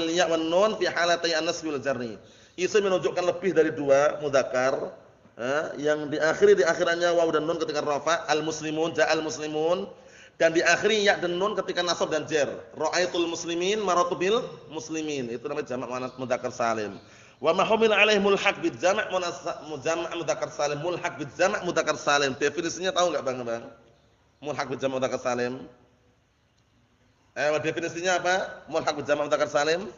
Speaker 2: ya wan nun fi halatay an-nasb wal jarri. Isim menunjukkan lebih dari dua mudzakkar yang diakhiri di akhirannya waw dan nun ketika rafa, al-muslimun ja'al muslimun, dan diakhiri ya dan nun ketika nasab dan jar. Ra'aitul muslimin maratu bil muslimin. Itu namanya jamak mudzakkar salim. Wa ma humila alaihi mulhaq bil jamak mudzakkar salim. Mulhaq bil jamak mudzakkar salim. Definisinya tahu enggak Bang? Mulhaq bil jamak mudzakkar salim. Definisinya apa? Mulhaq bil jamak mudzakkar salim.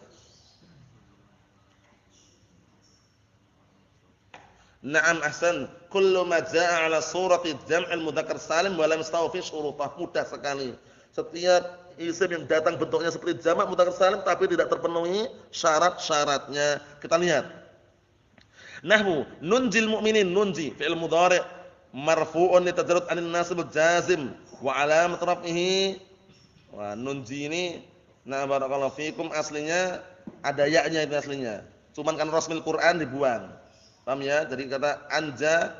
Speaker 2: Naam ahsan, kullu ma jaa 'ala surati jam'il mudzakkar salim wa lam yastawfi syurutah. Mudah sekali. Setiap isim yang datang bentuknya seperti jamak mudzakkar salim tapi tidak terpenuhi syarat-syaratnya. Kita lihat. Nahwu nunjil mu'minin, nunji fi'il mudhari' marfu'un li tajarrud 'anil nasib jazim wa 'alamat raf'ihi. Wah, nunji ini nah barakallahu fikum aslinya ada ya-nya itu aslinya. Cuman kan rasmil Quran dibuang. Paham ya? Jadi kata anja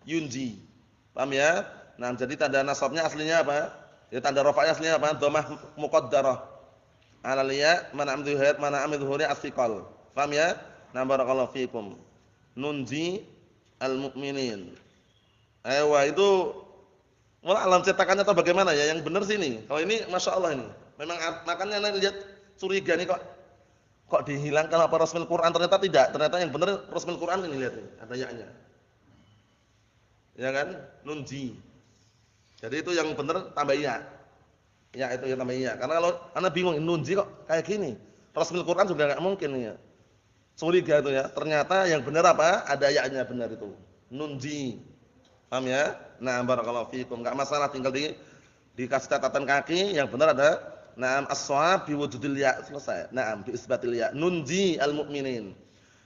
Speaker 2: yunji. Paham ya? Nah, jadi tanda nasabnya aslinya apa? Ya tanda rafa'nya aslinya apa? Dhammah muqaddarah. 'Alal ya mana amdhuhur mana amdhuhuri as-siqal. Paham ya? Nah, barakallahu fikum. Nunji al-mu'minin. Aywa itu wala alam cetakannya atau bagaimana ya? Yang benar sini. Kalau ini masyaallah ini. Memang makanya Anda lihat curiga nih kok dihilangkan apa rasmil Quran, ternyata tidak. Ternyata yang benar rasmil Quran ini lihat nih, ada ya-nya. Ya kan? Nunji. Jadi itu yang benar tambah ya. Ya itu yang tambah ya. Karena kalau Anda bingung nunji kok kayak gini. Rasmil Quran juga enggak mungkin ya. Curiga itu ya. Ternyata yang benar apa? Ada ya-nya benar itu. Nunji. Paham ya? Nah, barakallahu fikum. Enggak masalah tinggal dikasih catatan kaki, yang benar ada Naam as-shawab bi wujudil ya, selesai. Naam bi isbatil ya. Nunji al-mu'minin.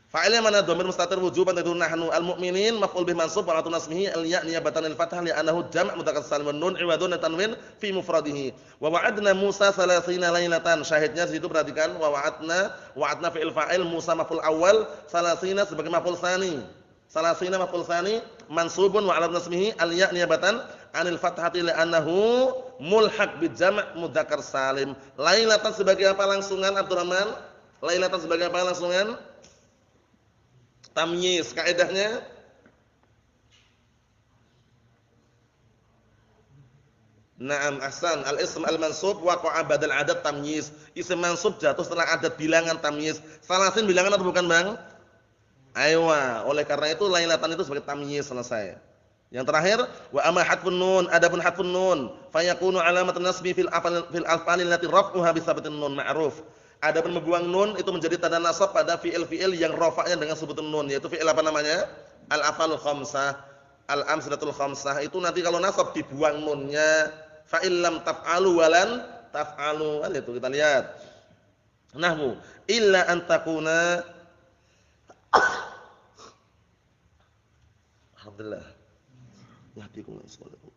Speaker 2: Fa'ilnya mana? Dhamir mustatir wujuban taqdiru nahnu al-mu'minin maf'ul bih mansub wa atun nasmihi al-ya' niyabatan lil fathah li'annahu jam' mudzakkar salim wan nun iwadun tanwin fi mufradihi. Wa wa'adna Musa 30 lailatan. Syahidnya di situ perhatikan wa wa'adna fi'il fa'il Musa maf'ul awal 30 sebagai maf'ul tsani. 30 maf'ul tsani mansubun wa 'ala nasmihi al-ya' niyabatan anil fathati li'annahu mulhaq bi jam' mudzakkar salim. Lailatan sebagai apa langsungan Abdurrahman? Lailatan sebagai apa langsungan? Tamyiz kaidahnya Naam ahsan al-ism al-mansub waqa'a badal adad tamyiz. Isim mansub jatuh setelah adat bilangan tamyiz. Salasin bilangan atau bukan, Bang? Aywa, oleh karena itu lailatan itu sebagai tamyiz selesai. Yang terakhir wa amma hadfun nun, adapun hadfun nun fayakunu alamatun nasbi fil af'al allati raf'uha bi sabatin nun ma'ruf. Adapun membuang nun itu menjadi tanda nasab pada fi'il-fi'il yang rafa'nya dengan sebutan nun, yaitu fi'il apa namanya? Al-af'alul khamsah, al-amsalatul khamsah. Itu nanti kalau nasab dibuang nunnya, fa illam taf'alu walan taf'alu. Kan itu kita lihat. Nahwu illa an takuna Alhamdulillah.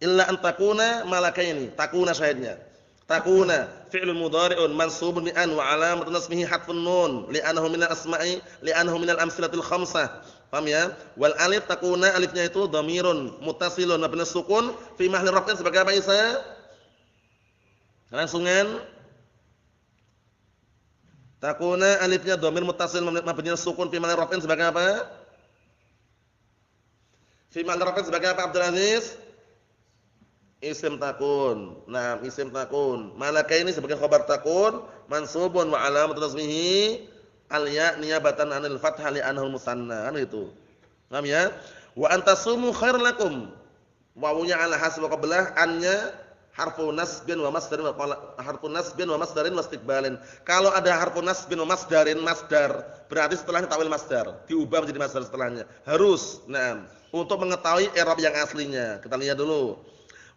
Speaker 2: Illa an takuna malakaini. Takuna syahidnya. Takuna fi'lun mudhari'un mansubun bi an wa 'alamatun nasbihi hadfun nun li'annahu minal asma'i li'annahu minal amsilatil khamsah. Paham ya? Wal alif takuna alifnya itu dhamirun muttasilun mabni sukun fi mahalli raf'in sebagai apa Isa? Langsungan. Takuna alifnya dhamir muttasil mabni sukun fi mahalli raf'in sebagai apa? Fi mahalli raf'in sebagai apa Abdul Aziz? Isim takun. Nah, isim takun. Malaka ini sebagai khabar takun, mansubun wa alamatun nasbihi al-ya' niyabatan 'anil fathah li'annahu musanna. Kan itu. Paham ya? Wa antasumu khair lakum. Wawunya ala hasb qablah annya harfu nasbin wa masdarin wa harfu nasbin wa masdarin wastiqbalin. Kalau ada harfu nasbin wa masdarin, masdar, berarti setelahnya ta'wil masdar, diubah menjadi masdar setelahnya. Harus. Nah, untuk mengetahui i'rab yang aslinya. Kita lihat dulu.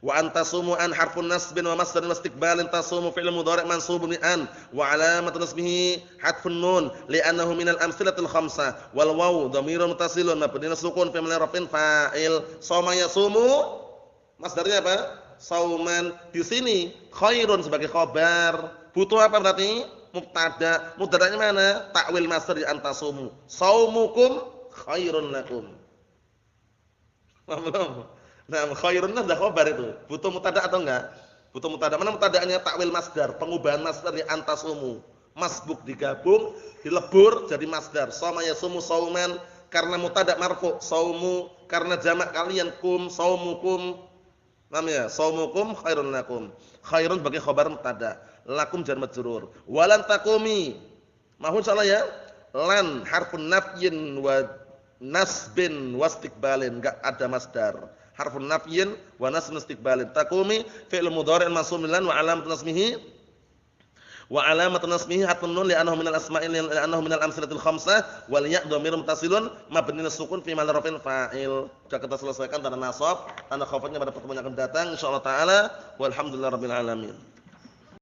Speaker 2: Wa antasumu an harfun nasbin wa masdarin wastiqbalin tasumu fi'l mudhari' mansubun bi an wa 'alamatun nasbihi hadfun nun li'annahu minal amsilatil khamsah wal wawu dhamirun muttasilun mabniun sukun fi mahalli raf'in fa'il. Soma yasumu masdarnya apa? Sauman. Di sini khairun sebagai khabar. Butuh apa berarti? Mubtada. Mubtadanya mana? Ta'wil masdar di antasumu. Saumukum khairun lakum. Paham? Nah, khairun dah khabar itu. Butuh mubtada atau enggak? Butuh mubtada. Mana mubtada'nya? Ta'wil masdar, pengubahan masdar di antasumu. Masbuk digabung, dilebur jadi masdar. Shoma yasumu sauman karena mubtada marfu, saumu karena jamak kalian kum, saumukum. Paham ya? Saumukum khairun lakum. Khairun sebagai khabar mubtada, lakum jar majrur. Walan taqumi. Mahun insyaallah ya. Lan harfun nafyin wa nasbin wastiqbalin, enggak ada masdar. Harfun nafyin wa nasbun istiqbalin. Taqumi fi'l mudhari' mansubun lan wa 'alamatun nasbihi hatfun nun li'annahu minal asma'i li'annahu minal amsilatil khamsah wal ya' dhamirun muttasilun mabniun sukun fi mahalli raf'in fa'il. Sudah kita selesaikan tanda nasab, tanda khabarnya pada pertemuan yang akan datang insyaallah taala. Walhamdulillahirabbil alamin.